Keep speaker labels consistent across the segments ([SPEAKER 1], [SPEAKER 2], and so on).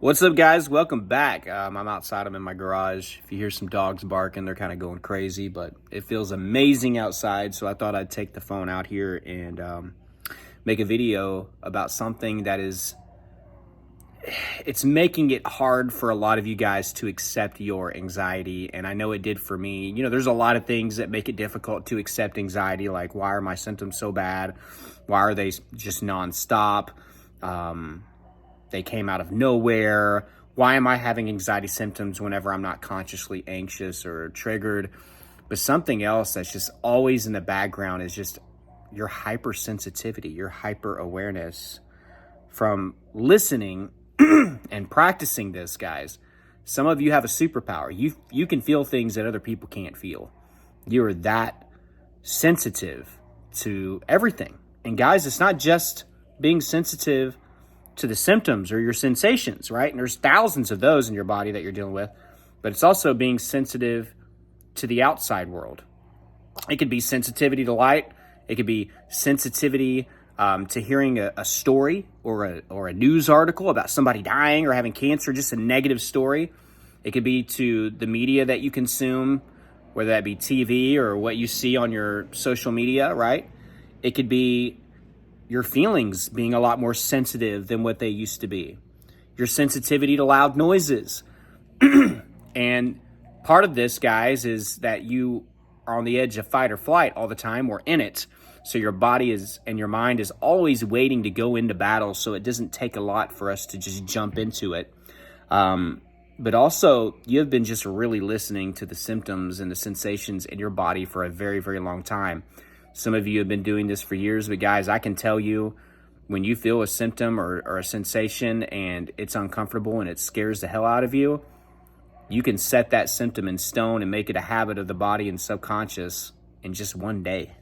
[SPEAKER 1] What's up, guys? Welcome back. I'm outside. I'm in my garage. If you hear some dogs barking, they're kind of going crazy, but it feels amazing outside. So I thought I'd take the phone out here and make a video about something that it's making it hard for a lot of you guys to accept your anxiety. And I know it did for me. You know, there's a lot of things that make it difficult to accept anxiety. Like, why are my symptoms so bad? Why are they just nonstop? They came out of nowhere. Why am I having anxiety symptoms whenever I'm not consciously anxious or triggered? But something else that's just always in the background is just your hypersensitivity, your hyper awareness. From listening and practicing this, guys, some of you have a superpower. You can feel things that other people can't feel. You're that sensitive to everything. And guys, it's not just being sensitive to the symptoms or your sensations, right? And there's thousands of those in your body that you're dealing with, but it's also being sensitive to the outside world. It could be sensitivity to light. It could be sensitivity to hearing a story or a news article about somebody dying or having cancer, just a negative story. It could be to the media that you consume, whether that be TV or what you see on your social media, right? It could be your feelings being a lot more sensitive than what they used to be. Your sensitivity to loud noises. And part of this, guys, is that you are on the edge of fight or flight all the time, or in it. So your body is and your mind is always waiting to go into battle, so it doesn't take a lot for us to just jump into it. But also, you've been just really listening to the symptoms and the sensations in your body for a very, very long time. Some of you have been doing this for years, but guys, I can tell you, when you feel a symptom or a sensation and it's uncomfortable and it scares the hell out of you, you can set that symptom in stone and make it a habit of the body and subconscious in just one day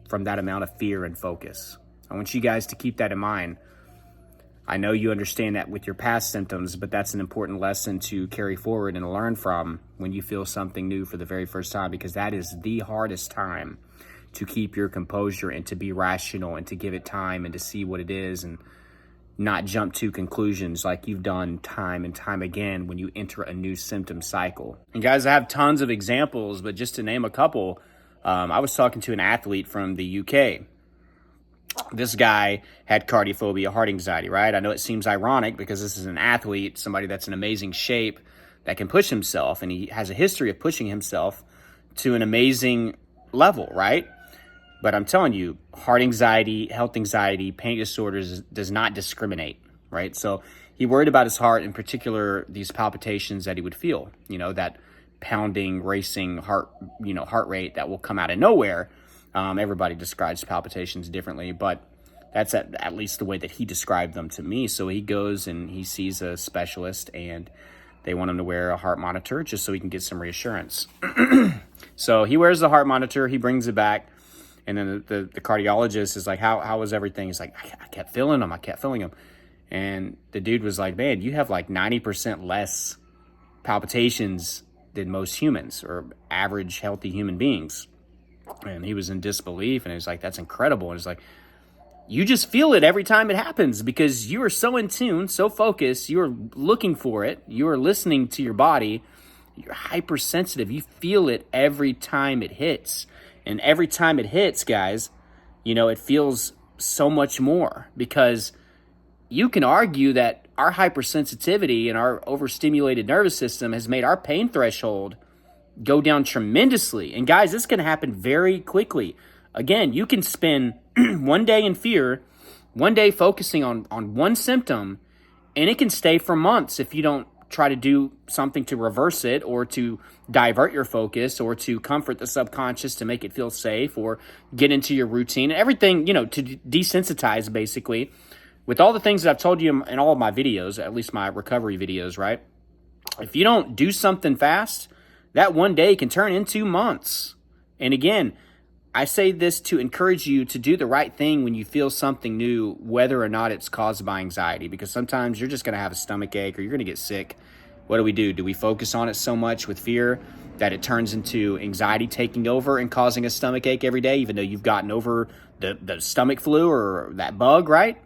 [SPEAKER 1] from that amount of fear and focus. I want you guys to keep that in mind. I know you understand that with your past symptoms, but that's an important lesson to carry forward and learn from when you feel something new for the very first time, because that is the hardest time to keep your composure and to be rational and to give it time and to see what it is and not jump to conclusions like you've done time and time again when you enter a new symptom cycle. And guys, I have tons of examples, but just to name a couple, I was talking to an athlete from the UK. This guy had cardiophobia, heart anxiety, right? I know it seems ironic because this is an athlete, somebody that's in amazing shape that can push himself, and he has a history of pushing himself to an amazing level, right? But I'm telling you, heart anxiety, health anxiety, pain disorders does not discriminate, right? So he worried about his heart, in particular, these palpitations that he would feel, that pounding, racing heart rate that will come out of nowhere. Everybody describes palpitations differently, but that's at least the way that he described them to me. So he goes and he sees a specialist, and they want him to wear a heart monitor just so he can get some reassurance. So he wears the heart monitor, he brings it back, and then the cardiologist is like, how was everything? He's like, I kept feeling them. And the dude was like, man, you have like 90% less palpitations than most humans or average healthy human beings. And he was in disbelief, and he was like, that's incredible. And it's like, you just feel it every time it happens because you are so in tune, so focused, you are looking for it, you are listening to your body, you're hypersensitive, you feel it every time it hits. And every time it hits, guys, it feels so much more, because you can argue that our hypersensitivity and our overstimulated nervous system has made our pain threshold go down tremendously. And guys, this can happen very quickly. Again, you can spend one day in fear, one day focusing on one symptom, and it can stay for months if you don't try to do something to reverse it, or to divert your focus, or to comfort the subconscious to make it feel safe, or get into your routine and everything, to desensitize, basically, with all the things that I've told you in all of my videos, at least my recovery videos, right? If you don't do something fast, that one day can turn into months. And again, I say this to encourage you to do the right thing when you feel something new, whether or not it's caused by anxiety, because sometimes you're just going to have a stomach ache or you're going to get sick. What do? Do we focus on it so much with fear that it turns into anxiety taking over and causing a stomach ache every day, even though you've gotten over the stomach flu or that bug, right?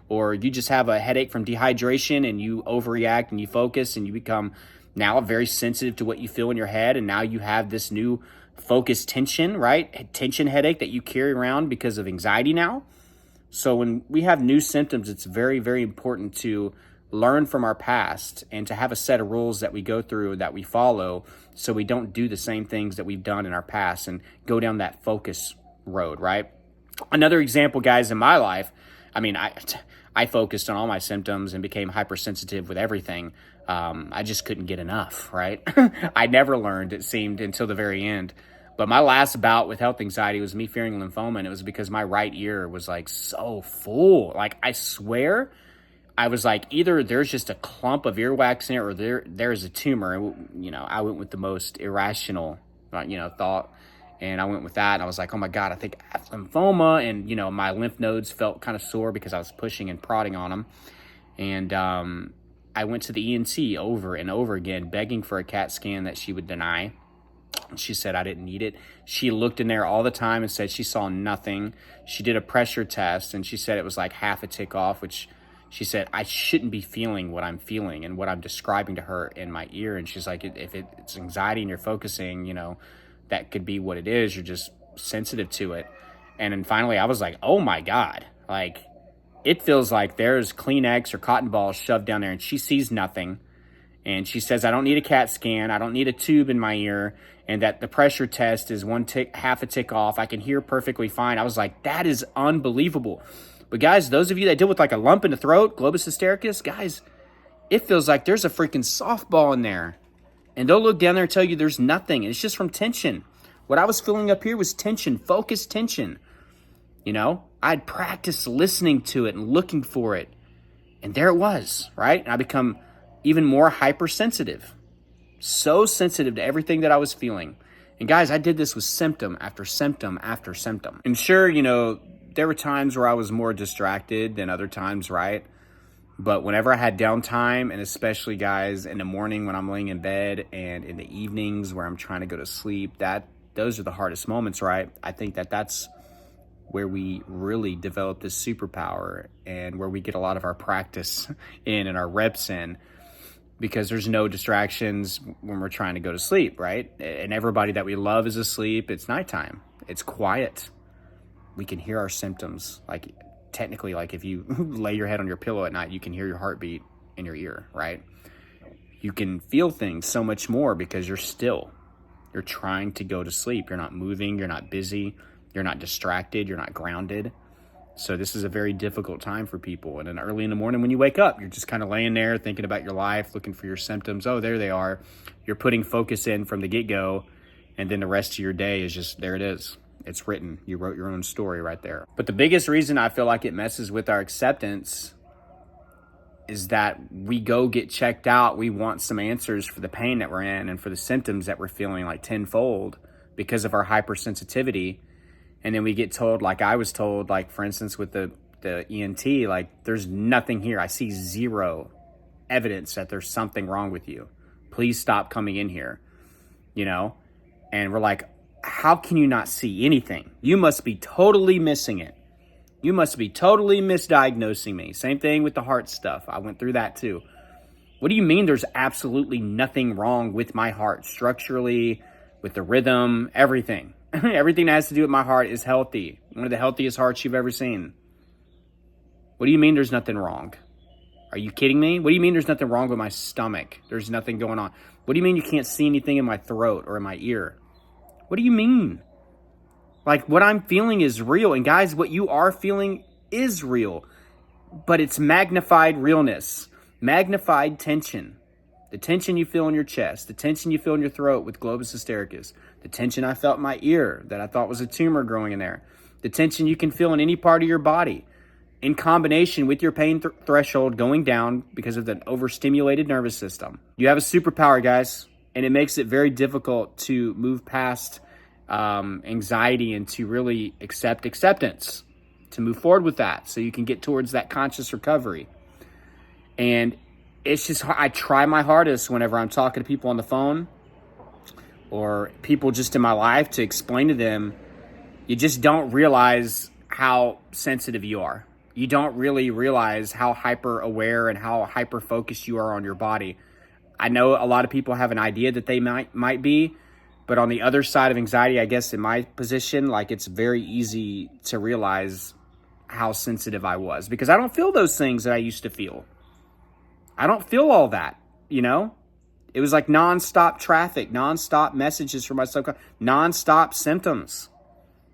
[SPEAKER 1] Or you just have a headache from dehydration and you overreact and you focus and you become now very sensitive to what you feel in your head. And now you have this new focus tension, right? Tension headache that you carry around because of anxiety now. So when we have new symptoms, it's very, very important to learn from our past and to have a set of rules that we go through, that we follow, so we don't do the same things that we've done in our past and go down that focus road, right? Another example, guys, in my life, I mean, I focused on all my symptoms and became hypersensitive with everything. I just couldn't get enough, right? I never learned, it seemed, until the very end. But my last bout with health anxiety was me fearing lymphoma, and it was because my right ear was like so full. Like, I swear, I was like, either there's just a clump of earwax in it or there's a tumor. And, you know, I went with the most irrational, thought. And I went with that. And I was like, oh my God, I think I have lymphoma. And, you know, my lymph nodes felt kind of sore because I was pushing and prodding on them. And I went to the ENT over and over again, begging for a CAT scan that she would deny. She said I didn't need it. She looked in there all the time and said she saw nothing. She did a pressure test and she said it was like half a tick off, which she said I shouldn't be feeling what I'm feeling and what I'm describing to her in my ear. And she's like, if it's anxiety and you're focusing, you know, that could be what it is. You're just sensitive to it. And then finally I was like, oh my God, like it feels like there's Kleenex or cotton balls shoved down there, and she sees nothing. And she says, I don't need a CAT scan. I don't need a tube in my ear. And that the pressure test is half a tick off. I can hear perfectly fine. I was like, that is unbelievable. But guys, those of you that deal with like a lump in the throat, globus hystericus, guys, it feels like there's a freaking softball in there. And they'll look down there and tell you there's nothing. And it's just from tension. What I was feeling up here was tension, focused tension. You know, I'd practiced listening to it and looking for it. And there it was, right? And I become even more hypersensitive. So sensitive to everything that I was feeling. And guys, I did this with symptom after symptom after symptom. And sure, you know, there were times where I was more distracted than other times, right? But whenever I had downtime, and especially, guys, in the morning when I'm laying in bed and in the evenings where I'm trying to go to sleep, those are the hardest moments, right? I think that's where we really develop this superpower and where we get a lot of our practice in and our reps in, because there's no distractions when we're trying to go to sleep, right? And everybody that we love is asleep. It's nighttime. It's quiet. We can hear our symptoms. Like, technically, like if you lay your head on your pillow at night, you can hear your heartbeat in your ear, right? You can feel things so much more because you're still. You're trying to go to sleep. You're not moving. You're not busy. You're not distracted. You're not grounded. So this is a very difficult time for people. And then early in the morning when you wake up, you're just kind of laying there thinking about your life, looking for your symptoms. Oh, there they are. You're putting focus in from the get-go. And then the rest of your day is just, there it is. It's written. You wrote your own story right there. But the biggest reason I feel like it messes with our acceptance is that we go get checked out. We want some answers for the pain that we're in and for the symptoms that we're feeling like tenfold because of our hypersensitivity. And then we get told, like I was told, like for instance with the ENT, like there's nothing here. I see zero evidence that there's something wrong with you. Please stop coming in here, you know? And we're like, how can you not see anything? You must be totally missing it. You must be totally misdiagnosing me. Same thing with the heart stuff. I went through that too. What do you mean there's absolutely nothing wrong with my heart? Structurally, with the rhythm, everything. Everything that has to do with my heart is healthy. One of the healthiest hearts you've ever seen. What do you mean there's nothing wrong? Are you kidding me? What do you mean there's nothing wrong with my stomach? There's nothing going on. What do you mean you can't see anything in my throat or in my ear? What do you mean? Like, what I'm feeling is real. And guys, what you are feeling is real. But it's magnified realness. Magnified tension. The tension you feel in your chest. The tension you feel in your throat with globus hystericus. The tension I felt in my ear that I thought was a tumor growing in there. The tension you can feel in any part of your body. In combination with your pain threshold going down because of the overstimulated nervous system. You have a superpower, guys. And it makes it very difficult to move past anxiety and to really accept acceptance, to move forward with that so you can get towards that conscious recovery. And it's just, I try my hardest whenever I'm talking to people on the phone or people just in my life to explain to them, you just don't realize how sensitive you are. you don't really realize how hyper aware and how hyper focused you are on your body. I know a lot of people have an idea that they might be, but on the other side of anxiety, I guess in my position, like, it's very easy to realize how sensitive I was, because I don't feel those things that I used to feel. I don't feel all that, you know? It was like nonstop traffic, nonstop messages from my subconscious, nonstop symptoms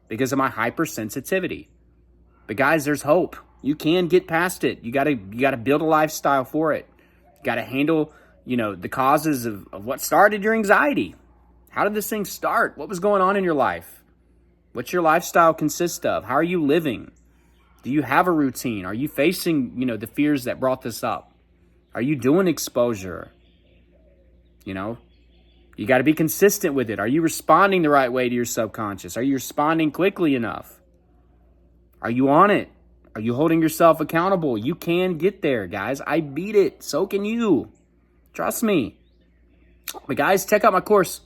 [SPEAKER 1] because of my hypersensitivity. But guys, there's hope. You can get past it. You gotta build a lifestyle for it. You gotta handle, the causes of what started your anxiety. How did this thing start? What was going on in your life? What's your lifestyle consist of? How are you living? Do you have a routine? Are you facing, the fears that brought this up? Are you doing exposure? You got to be consistent with it. Are you responding the right way to your subconscious? Are you responding quickly enough? Are you on it? Are you holding yourself accountable? You can get there, guys. I beat it. So can you. Trust me. But guys, check out my course,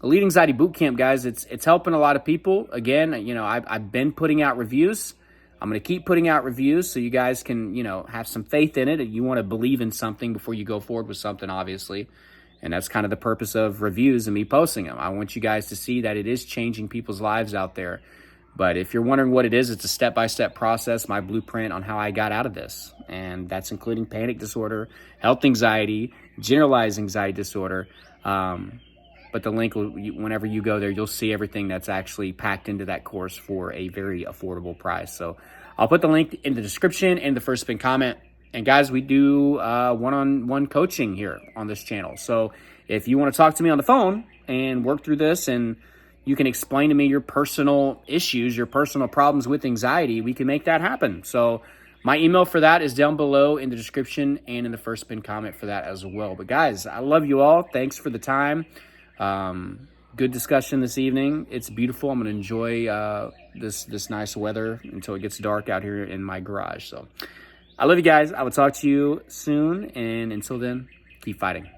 [SPEAKER 1] Elite Anxiety Bootcamp, guys. It's helping a lot of people. Again, I've been putting out reviews. I'm going to keep putting out reviews so you guys can, have some faith in it. You want to believe in something before you go forward with something, obviously. And that's kind of the purpose of reviews and me posting them. I want you guys to see that it is changing people's lives out there. But if you're wondering what it is, it's a step-by-step process, my blueprint on how I got out of this. And that's including panic disorder, health anxiety, generalized anxiety disorder. But the link, whenever you go there, you'll see everything that's actually packed into that course for a very affordable price. So I'll put the link in the description and the first pinned comment. And guys, we do one-on-one coaching here on this channel. So if you want to talk to me on the phone and work through this, and you can explain to me your personal issues, your personal problems with anxiety, we can make that happen. So my email for that is down below in the description and in the first pinned comment for that as well. But guys, I love you all. Thanks for the time. Good discussion this evening. It's beautiful. I'm going to enjoy this nice weather until it gets dark out here in my garage. So I love you guys. I will talk to you soon. And until then, keep fighting.